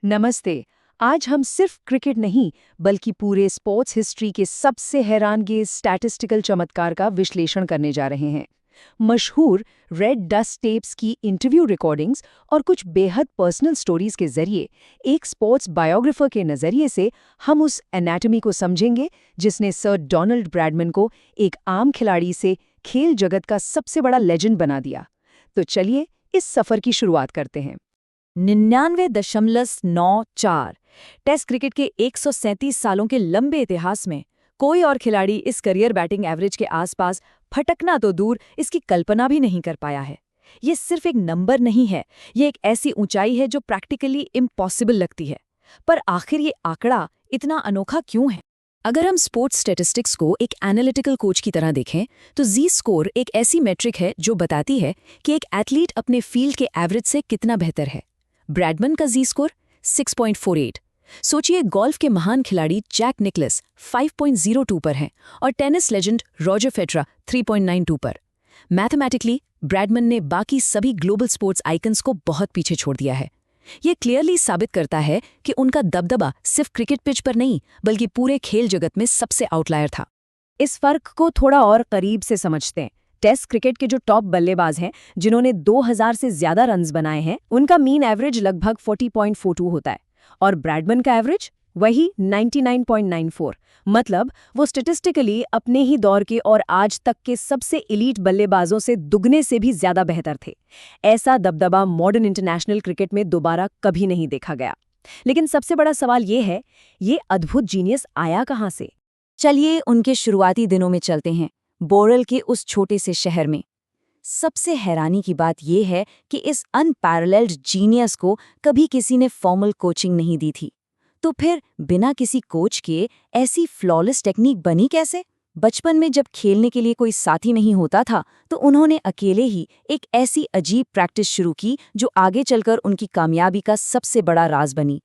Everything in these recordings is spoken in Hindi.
नमस्ते। आज हम सिर्फ क्रिकेट नहीं बल्कि पूरे स्पोर्ट्स हिस्ट्री के सबसे हैरानगेज स्टैटिस्टिकल चमत्कार का विश्लेषण करने जा रहे हैं। मशहूर रेड डस्ट टेप्स की इंटरव्यू रिकॉर्डिंग्स और कुछ बेहद पर्सनल स्टोरीज के जरिए एक स्पोर्ट्स बायोग्राफर के नजरिए से हम उस एनाटॉमी को समझेंगे जिसने सर डोनाल्ड ब्रैडमैन को एक आम खिलाड़ी से खेल जगत का सबसे बड़ा लेजेंड बना दिया। तो चलिए इस सफर की शुरुआत करते हैं। 99.94 टेस्ट क्रिकेट के 137 सालों के लंबे इतिहास में कोई और खिलाड़ी इस करियर बैटिंग एवरेज के आसपास फटकना तो दूर इसकी कल्पना भी नहीं कर पाया है। ये सिर्फ एक नंबर नहीं है, ये एक ऐसी ऊंचाई है जो प्रैक्टिकली इम्पॉसिबल लगती है। पर आखिर ये आंकड़ा इतना अनोखा क्यों है? अगर हम स्पोर्ट्स स्टैटिस्टिक्स को एक एनालिटिकल कोच की तरह देखें तो जी स्कोर एक ऐसी मैट्रिक है जो बताती है कि एक एथलीट अपने फील्ड के एवरेज से कितना बेहतर है। ब्रैडमैन का जी स्कोर 6.48। सोचिए, गोल्फ के महान खिलाड़ी जैक निकलस 5.02 पर हैं और टेनिस लेजेंड रॉजर फेडरर 3.92 पर। मैथमेटिकली ब्रैडमैन ने बाकी सभी ग्लोबल स्पोर्ट्स आइकन्स को बहुत पीछे छोड़ दिया है। ये क्लियरली साबित करता है कि उनका दबदबा सिर्फ क्रिकेट पिच पर नहीं बल्कि पूरे खेल जगत में सबसे आउटलायर था। इस फर्क को थोड़ा और करीब से समझते हैं। टेस्ट क्रिकेट के जो टॉप बल्लेबाज हैं जिन्होंने 2000 से ज्यादा रन्स बनाए हैं, उनका मीन एवरेज लगभग 40.42 होता है और ब्रैडमैन का एवरेज वही 99.94। मतलब वो स्टैटिस्टिकली अपने ही दौर के और आज तक के सबसे एलीट बल्लेबाजों से दुगने से भी ज्यादा बेहतर थे। ऐसा दबदबा मॉडर्न इंटरनेशनल क्रिकेट में दोबारा कभी नहीं देखा गया। लेकिन सबसे बड़ा सवाल ये है, ये अद्भुत जीनियस आया कहाँ से? चलिए उनके शुरुआती दिनों में चलते हैं, बोरल के उस छोटे से शहर में। सबसे हैरानी की बात यह है कि इस अनपैरेलल्ड जीनियस को कभी किसी ने फॉर्मल कोचिंग नहीं दी थी। तो फिर बिना किसी कोच के ऐसी फ्लॉलेस टेक्निक बनी कैसे? बचपन में जब खेलने के लिए कोई साथी नहीं होता था तो उन्होंने अकेले ही एक ऐसी अजीब प्रैक्टिस शुरू की जो आगे चलकर उनकी कामयाबी का सबसे बड़ा राज बनी।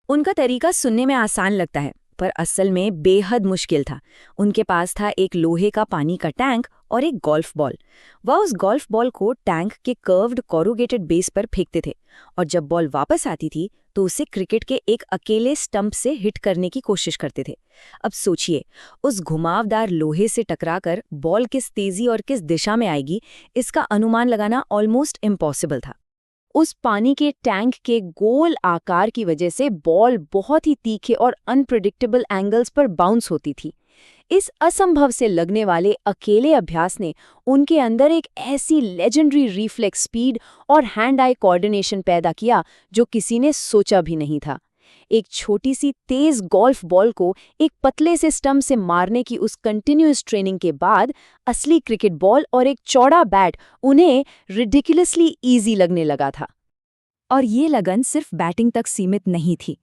उनका तरीका सुनने में आसान लगता है पर असल में बेहद मुश्किल था। उनके पास था एक लोहे का पानी का टैंक और एक गोल्फ बॉल। वह उस गोल्फ बॉल को टैंक के कर्व्ड कोरुगेटेड बेस पर फेंकते थे और जब बॉल वापस आती थी तो उसे क्रिकेट के एक अकेले स्टंप से हिट करने की कोशिश करते थे। अब सोचिए, उस घुमावदार लोहे से टकराकर बॉल किस तेजी और किस दिशा में आएगी, इसका अनुमान लगाना ऑलमोस्ट इम्पॉसिबल था। उस पानी के टैंक के गोल आकार की वजह से बॉल बहुत ही तीखे और अनप्रेडिक्टेबल एंगल्स पर बाउंस होती थी। इस असंभव से लगने वाले अकेले अभ्यास ने उनके अंदर एक ऐसी लेजेंडरी रिफ्लेक्स स्पीड और हैंड आई कोऑर्डिनेशन पैदा किया जो किसी ने सोचा भी नहीं था। एक छोटी सी तेज गोल्फ बॉल को एक पतले से स्टंप से मारने की उस कंटिन्यूअस ट्रेनिंग के बाद असली क्रिकेट बॉल और एक चौड़ा बैट उन्हें रिडिकुलसली इजी लगने लगा था। और ये लगन सिर्फ बैटिंग तक सीमित नहीं थी,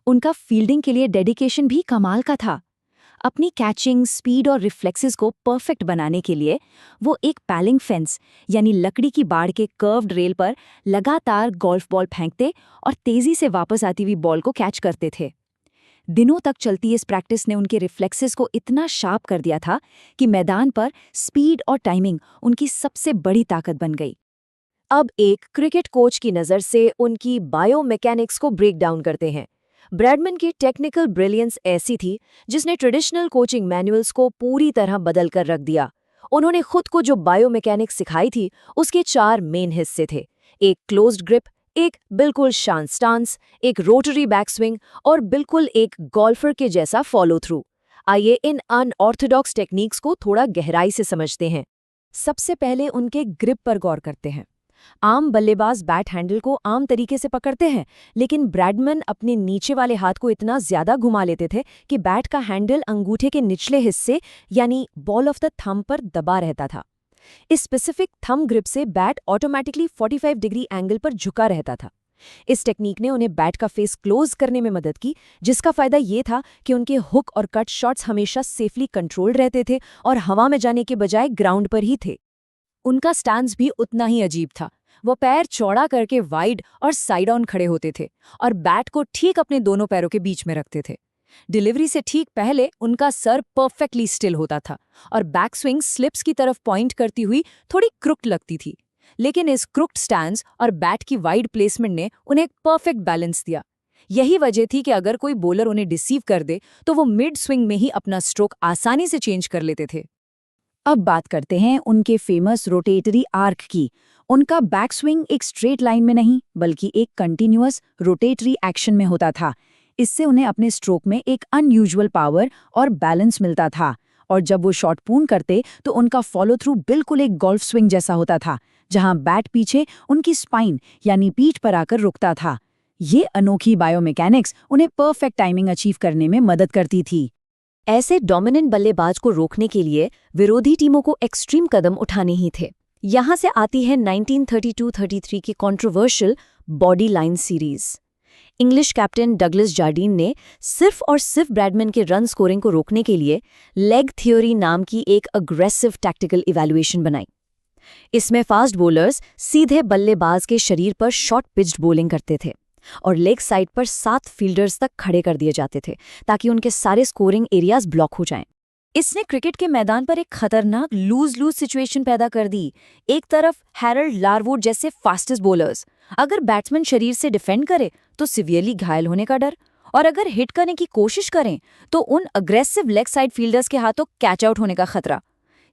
उनका फील्डिंग के लिए डेडिकेशन भी कमाल का था। अपनी कैचिंग, स्पीड और रिफ्लेक्सेस को परफेक्ट बनाने के लिए वो एक पैलिंग फेंस यानी लकड़ी की बाड़ के कर्व्ड रेल पर लगातार गोल्फ बॉल फेंकते और तेजी से वापस आती हुई बॉल को कैच करते थे। दिनों तक चलती इस प्रैक्टिस ने उनके रिफ्लेक्सेस को इतना शार्प कर दिया था कि मैदान पर स्पीड और टाइमिंग उनकी सबसे बड़ी ताकत बन गई। अब एक क्रिकेट कोच की नज़र से उनकी बायोमैकेनिक्स को ब्रेक डाउन करते हैं। ब्रैडमैन की टेक्निकल ब्रिलियंस ऐसी थी जिसने ट्रेडिशनल कोचिंग मैनुअल्स को पूरी तरह बदल कर रख दिया। उन्होंने खुद को जो बायोमैकेनिक्स सिखाई थी उसके 4 मेन हिस्से थे: एक क्लोज्ड ग्रिप, एक बिल्कुल शांत स्टांस, एक रोटरी बैकस्विंग और बिल्कुल एक गोल्फर के जैसा फॉलो थ्रू। आइए इन अनऑर्थोडॉक्स टेक्निक्स को थोड़ा गहराई से समझते हैं। सबसे पहले उनके ग्रिप पर गौर करते हैं। आम बल्लेबाज बैट हैंडल को आम तरीके से पकड़ते हैं, लेकिन ब्रैडमैन अपने नीचे वाले हाथ को इतना ज्यादा घुमा लेते थे कि बैट का हैंडल अंगूठे के निचले हिस्से यानी बॉल ऑफ द थंब पर दबा रहता था। इस स्पेसिफिक थंब ग्रिप से बैट ऑटोमेटिकली 45 डिग्री एंगल पर झुका रहता था। इस टेक्निक ने उन्हें बैट का फेस क्लोज करने में मदद की, जिसका फायदा ये था कि उनके हुक और कट शॉट्स हमेशा सेफली कंट्रोल्ड रहते थे और हवा में जाने के बजाय ग्राउंड पर ही थे। उनका स्टांस भी उतना ही अजीब था। वो पैर चौड़ा करके वाइड और साइड ऑन खड़े होते थे और बैट को ठीक अपने दोनों पैरों के बीच में रखते थे। डिलीवरी से ठीक पहले उनका सर परफेक्टली स्टिल होता था और बैक स्विंग स्लिप्स की तरफ पॉइंट करती हुई थोड़ी क्रुक्ड लगती थी। लेकिन इस क्रुक्ड स्टैंस और बैट की वाइड प्लेसमेंट ने उन्हें एक परफेक्ट बैलेंस दिया। यही वजह थी कि अगर कोई बॉलर उन्हें डिसीव कर दे तो वो मिड स्विंग में ही अपना स्ट्रोक आसानी से चेंज कर लेते थे। अब बात करते हैं उनके फेमस रोटेटरी आर्क की। उनका बैक स्विंग एक स्ट्रेट लाइन में नहीं बल्कि एक कंटिन्यूअस रोटेटरी एक्शन में होता था। इससे उन्हें अपने स्ट्रोक में एक अनयूजुअल पावर और बैलेंस मिलता था, और जब वो शॉट पूर्ण करते तो उनका फॉलो थ्रू बिल्कुल एक गोल्फ स्विंग जैसा होता था, जहां बैट पीछे उनकी स्पाइन यानी पीठ पर आकर रुकता था। ये अनोखी बायोमैकेनिक्स उन्हें परफेक्ट टाइमिंग अचीव करने में मदद करती थी। ऐसे डोमिनेंट बल्लेबाज को रोकने के लिए विरोधी टीमों को एक्सट्रीम कदम उठाने ही थे। यहां से आती है 1932-33 की controversial body line series. English captain Douglas Jardine ने सिर्फ और सिर्फ ब्रैडमैन के रन स्कोरिंग को रोकने के लिए लेग थ्योरी नाम की एक अग्रेसिव टैक्टिकल इवैल्यूएशन बनाई। इसमें फास्ट बॉलर्स सीधे बल्लेबाज के शरीर पर शॉर्ट पिच्ड बॉलिंग करते थे और लेग साइड पर 7 फील्डर्स तक खड़े कर दिए जाते थे ताकि उनके सारे स्कोरिंग एरियाज ब्लॉक हो जाएं। इसने क्रिकेट के मैदान पर एक खतरनाक लूज सिचुएशन पैदा कर दी। एक तरफ हैरल्ड लारवुड जैसे फास्टेस्ट बॉलर्स, अगर बैट्समैन शरीर से डिफेंड करे तो सिवियरली घायल होने का डर, और अगर हिट करने की कोशिश करें तो उन अग्रेसिव लेग साइड फील्डर्स के हाथों कैच आउट होने का खतरा।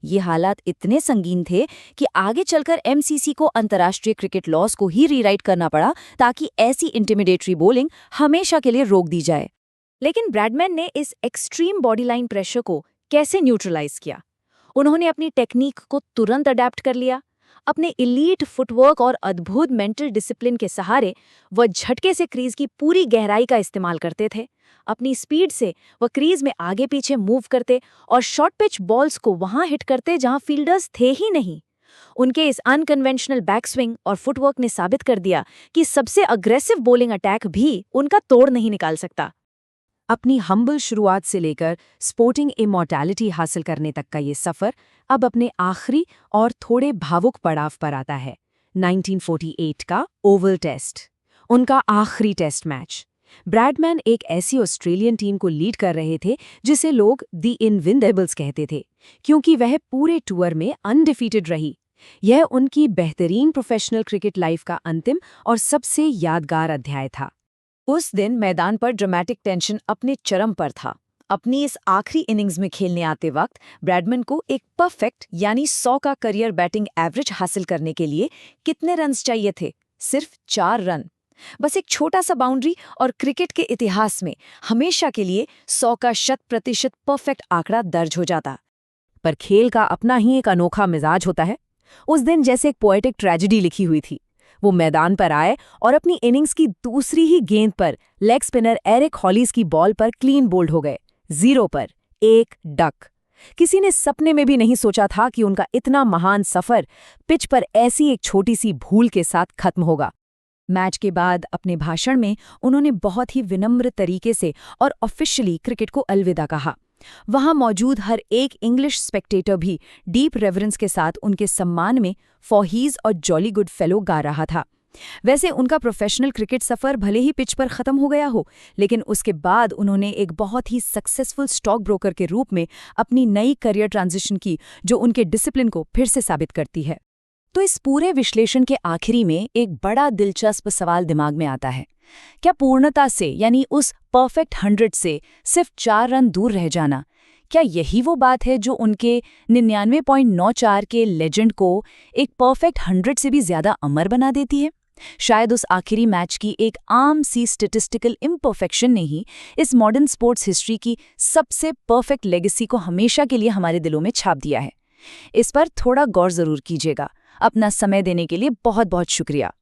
ये हालात इतने संगीन थे कि आगे चलकर एमसीसी को अंतर्राष्ट्रीय क्रिकेट लॉज को ही रीराइट करना पड़ा ताकि ऐसी इंटिमिडेटरी बॉलिंग हमेशा के लिए रोक दी जाए। लेकिन ब्रैडमैन ने इस एक्सट्रीम बॉडी लाइन प्रेशर को कैसे न्यूट्रलाइज किया? उन्होंने अपनी टेक्निक को तुरंत अडेप्ट कर लिया। अपने इलीट फुटवर्क और अद्भुत मेंटल डिसिप्लिन के सहारे वह झटके से क्रीज की पूरी गहराई का इस्तेमाल करते थे। अपनी स्पीड से वह क्रीज में आगे पीछे मूव करते और शॉर्ट पिच बॉल्स को वहां हिट करते जहां फील्डर्स थे ही नहीं। उनके इस अनकन्वेंशनल बैक स्विंग और फुटवर्क ने साबित कर दिया कि सबसे अग्रेसिव बॉलिंग अटैक भी उनका तोड़ नहीं निकाल सकता। अपनी हम्बल शुरुआत से लेकर स्पोर्टिंग इमॉर्टैलिटी हासिल करने तक का ये सफ़र अब अपने आखिरी और थोड़े भावुक पड़ाव पर आता है। 1948 का ओवल टेस्ट, उनका आखिरी टेस्ट मैच। ब्रैडमैन एक ऐसी ऑस्ट्रेलियन टीम को लीड कर रहे थे जिसे लोग दी इनविंडेबल्स कहते थे, क्योंकि वह पूरे टूर में अनडिफीटेड रही। यह उनकी बेहतरीन प्रोफेशनल क्रिकेट लाइफ का अंतिम और सबसे यादगार अध्याय था। उस दिन मैदान पर ड्रामेटिक टेंशन अपने चरम पर था। अपनी इस आखिरी इनिंग्स में खेलने आते वक्त ब्रैडमैन को एक परफेक्ट यानी 100 का करियर बैटिंग एवरेज हासिल करने के लिए कितने रन्स चाहिए थे? सिर्फ 4 रन। बस एक छोटा सा बाउंड्री और क्रिकेट के इतिहास में हमेशा के लिए 100 का 100% परफेक्ट आंकड़ा दर्ज हो जाता। पर खेल का अपना ही एक अनोखा मिजाज होता है। उस दिन जैसे एक पोएटिक ट्रेजेडी लिखी हुई थी। वो मैदान पर आए और अपनी इनिंग्स की दूसरी ही गेंद पर लेग स्पिनर एरिक हॉलीज की बॉल पर क्लीन बोल्ड हो गए। 0 पर 1 डक। किसी ने सपने में भी नहीं सोचा था कि उनका इतना महान सफर पिच पर ऐसी एक छोटी सी भूल के साथ खत्म होगा। मैच के बाद अपने भाषण में उन्होंने बहुत ही विनम्र तरीके से और ऑफिशियली क्रिकेट को अलविदा कहा। वहां मौजूद हर एक इंग्लिश स्पेक्टेटर भी डीप रेवरेंस के साथ उनके सम्मान में फॉर हीज और जॉली गुड फेलो गा रहा था। वैसे उनका प्रोफेशनल क्रिकेट सफर भले ही पिच पर खत्म हो गया हो, लेकिन उसके बाद उन्होंने एक बहुत ही सक्सेसफुल स्टॉक ब्रोकर के रूप में अपनी नई करियर ट्रांजिशन की, जो उनके डिसिप्लिन को फिर से साबित करती है। तो इस पूरे विश्लेषण के आखिरी में एक बड़ा दिलचस्प सवाल दिमाग में आता है। क्या पूर्णता से यानी उस परफेक्ट 100 से सिर्फ 4 रन दूर रह जाना, क्या यही वो बात है जो उनके 99.94 के लेजेंड को एक परफेक्ट 100 से भी ज्यादा अमर बना देती है? शायद उस आखिरी मैच की एक आम सी स्टैटिस्टिकल इम्परफेक्शन ने ही इस मॉडर्न स्पोर्ट्स हिस्ट्री की सबसे परफेक्ट लेगेसी को हमेशा के लिए हमारे दिलों में छाप दिया है। इस पर थोड़ा गौर जरूर कीजिएगा। अपना समय देने के लिए बहुत बहुत शुक्रिया।